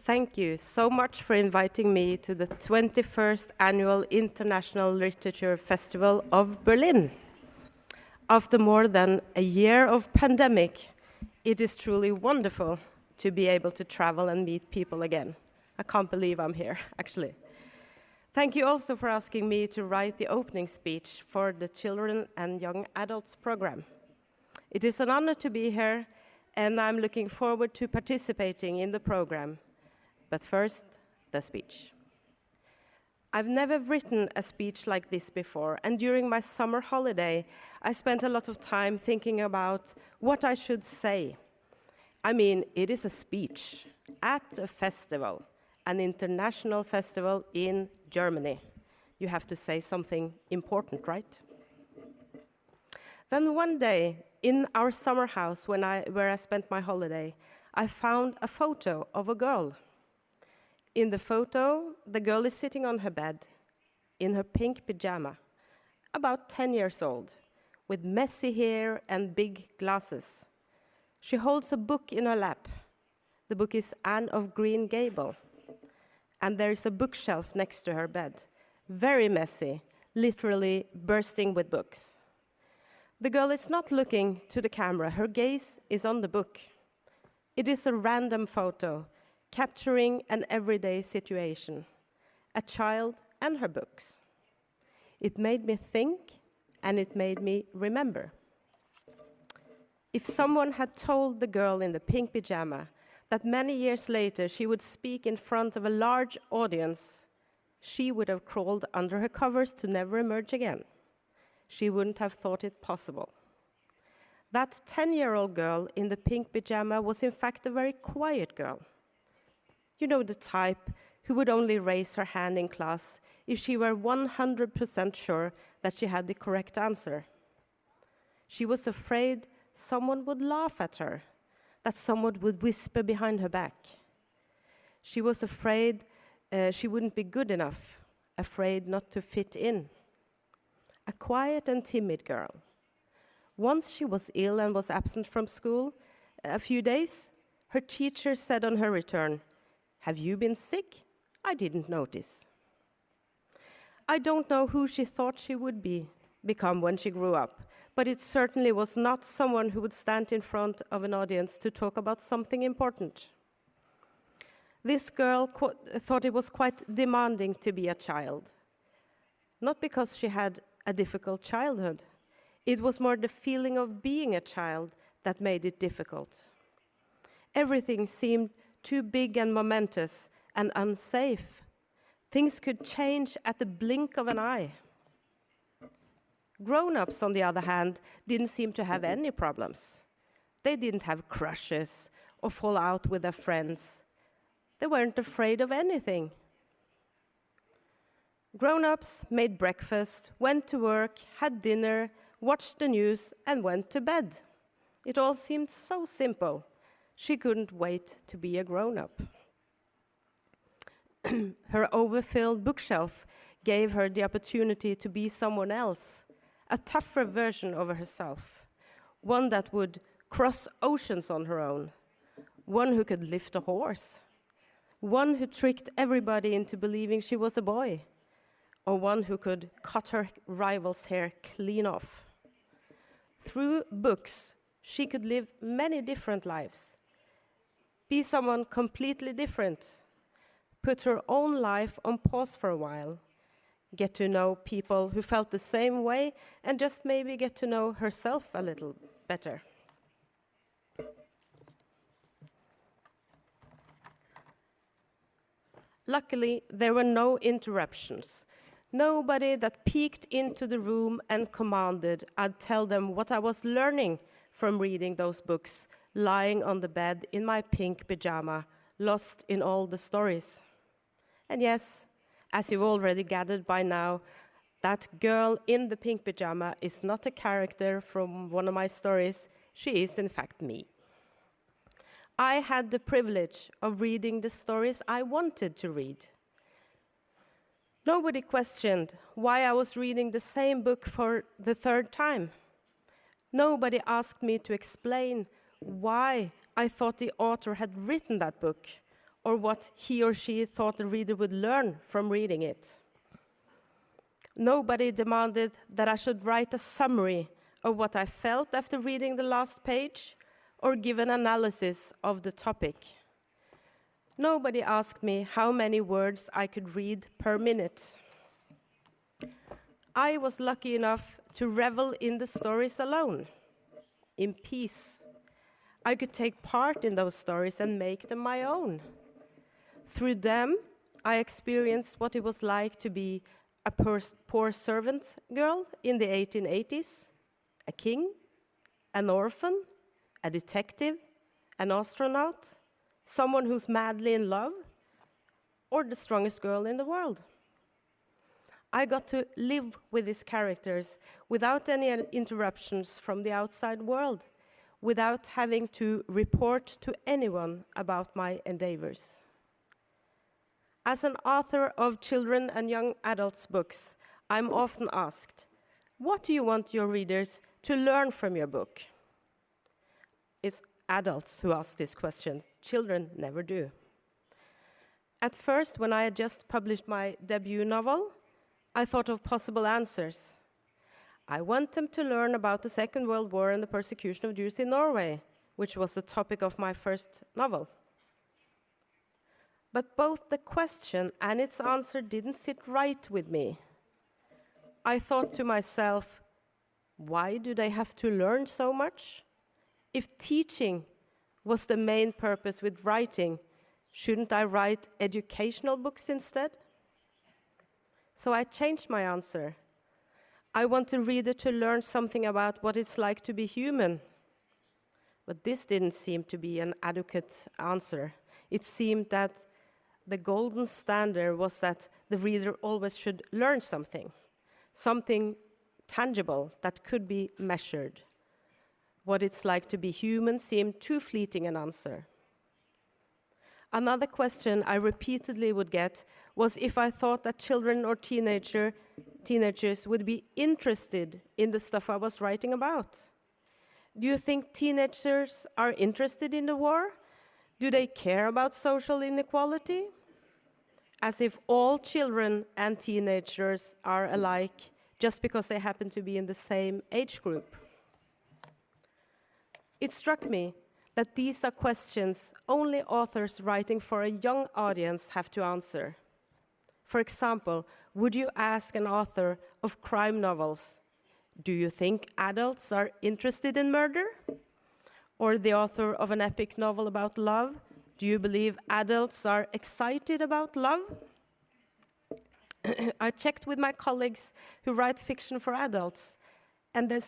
Thank you so much for inviting me to the 21st Annual International Literature Festival of Berlin. After more than a year of pandemic, it is truly wonderful to be able to travel and meet people again. I can't believe I'm here, actually. Thank you also for asking me to write the opening speech for the Children and Young Adults program. It is an honor to be here, and I'm looking forward to participating in the program. But first, the speech. I've never written a speech like this before, and during my summer holiday, I spent a lot of time thinking about what I should say. I mean, it is a speech at a festival, an international festival in Germany. You have to say something important, right? Then one day, in our summer house where I spent my holiday, I found a photo of a girl. In the photo, the girl is sitting on her bed in her pink pajama, about 10 years old, with messy hair and big glasses. She holds a book in her lap. The book is Anne of Green Gable, and there is a bookshelf next to her bed, very messy, literally bursting with books. The girl is not looking to the camera. Her gaze is on the book. It is a random photo, capturing an everyday situation, a child and her books. It made me think, and it made me remember. If someone had told the girl in the pink pajama that many years later she would speak in front of a large audience, she would have crawled under her covers to never emerge again. She wouldn't have thought it possible. That 10-year-old girl in the pink pajama was in fact a very quiet girl. You know, the type who would only raise her hand in class if she were 100% sure that she had the correct answer. She was afraid someone would laugh at her, that someone would whisper behind her back. She was afraid she wouldn't be good enough, afraid not to fit in. A quiet and timid girl. Once she was ill and was absent from school a few days. Her teacher said on her return, "Have you been sick? I didn't notice." I don't know who she thought she would become when she grew up, but it certainly was not someone who would stand in front of an audience to talk about something important. This girl thought it was quite demanding to be a child, not because she had a difficult childhood. It was more the feeling of being a child that made it difficult. Everything seemed too big and momentous and unsafe. Things could change at the blink of an eye. Grown-ups, on the other hand, didn't seem to have any problems. They didn't have crushes or fall out with their friends. They weren't afraid of anything. Grown-ups made breakfast, went to work, had dinner, watched the news, and went to bed. It all seemed so simple. She couldn't wait to be a grown-up. Her overfilled bookshelf gave her the opportunity to be someone else, a tougher version of herself, one that would cross oceans on her own, one who could lift a horse, one who tricked everybody into believing she was a boy, or one who could cut her rival's hair clean off. Through books, she could live many different lives, be someone completely different, put her own life on pause for a while, get to know people who felt the same way, and just maybe get to know herself a little better. Luckily, there were no interruptions. Nobody that peeked into the room and commanded I'd tell them what I was learning from reading those books, lying on the bed in my pink pajama, lost in all the stories. And yes, as you've already gathered by now, that girl in the pink pajama is not a character from one of my stories. She is, in fact, me. I had the privilege of reading the stories I wanted to read. Nobody questioned why I was reading the same book for the third time. Nobody asked me to explain why I thought the author had written that book, or what he or she thought the reader would learn from reading it. Nobody demanded that I should write a summary of what I felt after reading the last page, or give an analysis of the topic. Nobody asked me how many words I could read per minute. I was lucky enough to revel in the stories alone, in peace. I could take part in those stories and make them my own. Through them, I experienced what it was like to be a poor servant girl in the 1880s, a king, an orphan, a detective, an astronaut, someone who's madly in love, or the strongest girl in the world. I got to live with these characters without any interruptions from the outside world, without having to report to anyone about my endeavors. As an author of children and young adults' books, I'm often asked, what do you want your readers to learn from your book? It's adults who ask this question. Children never do. At first, when I had just published my debut novel, I thought of possible answers. I want them to learn about the Second World War and the persecution of Jews in Norway, which was the topic of my first novel. But both the question and its answer didn't sit right with me. I thought to myself, why do they have to learn so much? If teaching was the main purpose with writing, shouldn't I write educational books instead? So I changed my answer. I want the reader to learn something about what it's like to be human. But this didn't seem to be an adequate answer. It seemed that the golden standard was that the reader always should learn something tangible that could be measured. What it's like to be human seemed too fleeting an answer. Another question I repeatedly would get was if I thought that children or teenagers would be interested in the stuff I was writing about. Do you think teenagers are interested in the war? Do they care about social inequality? As if all children and teenagers are alike just because they happen to be in the same age group. It struck me that these are questions only authors writing for a young audience have to answer. For example, would you ask an author of crime novels, do you think adults are interested in murder? Or the author of an epic novel about love, do you believe adults are excited about love? I checked with my colleagues who write fiction for adults, and they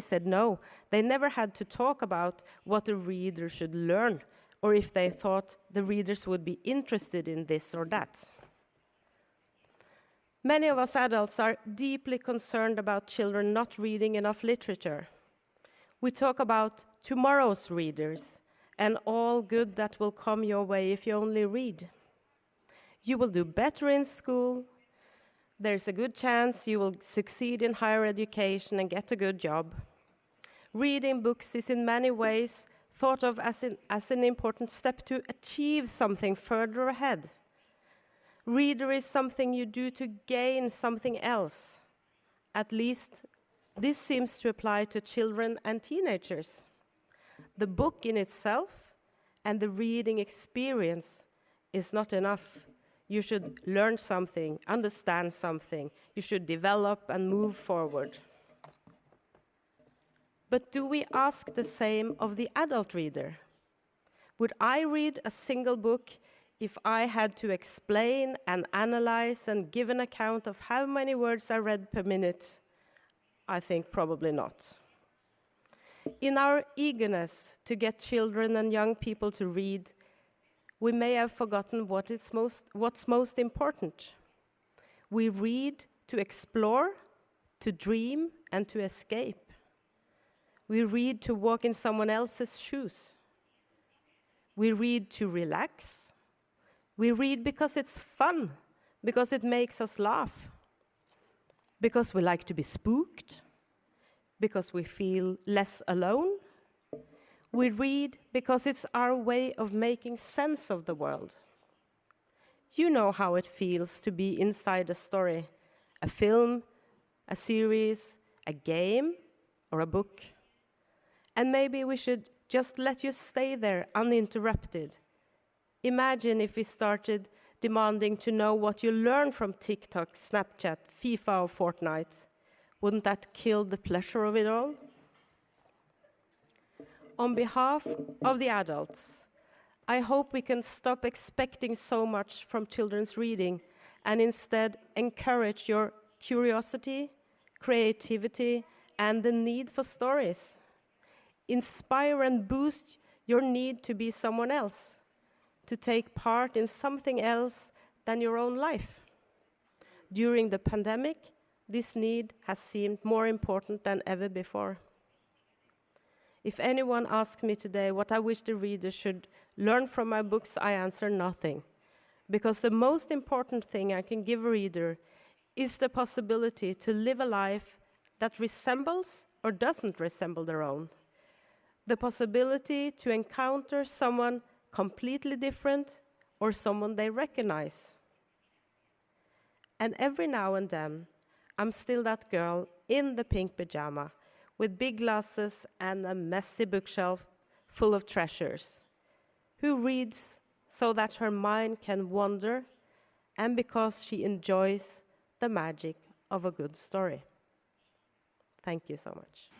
said no. They never had to talk about what the reader should learn, or if they thought the readers would be interested in this or that. Many of us adults are deeply concerned about children not reading enough literature. We talk about tomorrow's readers and all good that will come your way if you only read. You will do better in school. There's a good chance you will succeed in higher education and get a good job. Reading books is in many ways thought of as an important step to achieve something further ahead. Reader is something you do to gain something else. At least this seems to apply to children and teenagers. The book in itself and the reading experience is not enough. You should learn something, understand something. You should develop and move forward. But do we ask the same of the adult reader? Would I read a single book if I had to explain and analyze and give an account of how many words I read per minute? I think probably not. In our eagerness to get children and young people to read, we may have forgotten what's most important. We read to explore, to dream, and to escape. We read to walk in someone else's shoes. We read to relax. We read because it's fun, because it makes us laugh, because we like to be spooked, because we feel less alone. We read because it's our way of making sense of the world. You know how it feels to be inside a story, a film, a series, a game, or a book. And maybe we should just let you stay there uninterrupted. Imagine if we started demanding to know what you learn from TikTok, Snapchat, FIFA, or Fortnite. Wouldn't that kill the pleasure of it all? On behalf of the adults, I hope we can stop expecting so much from children's reading and instead encourage your curiosity, creativity, and the need for stories. Inspire and boost your need to be someone else, to take part in something else than your own life. During the pandemic, this need has seemed more important than ever before. If anyone asks me today what I wish the reader should learn from my books, I answer nothing. Because the most important thing I can give a reader is the possibility to live a life that resembles or doesn't resemble their own. The possibility to encounter someone completely different or someone they recognize. And every now and then, I'm still that girl in the pink pajama with big glasses and a messy bookshelf full of treasures, who reads so that her mind can wander and because she enjoys the magic of a good story. Thank you so much.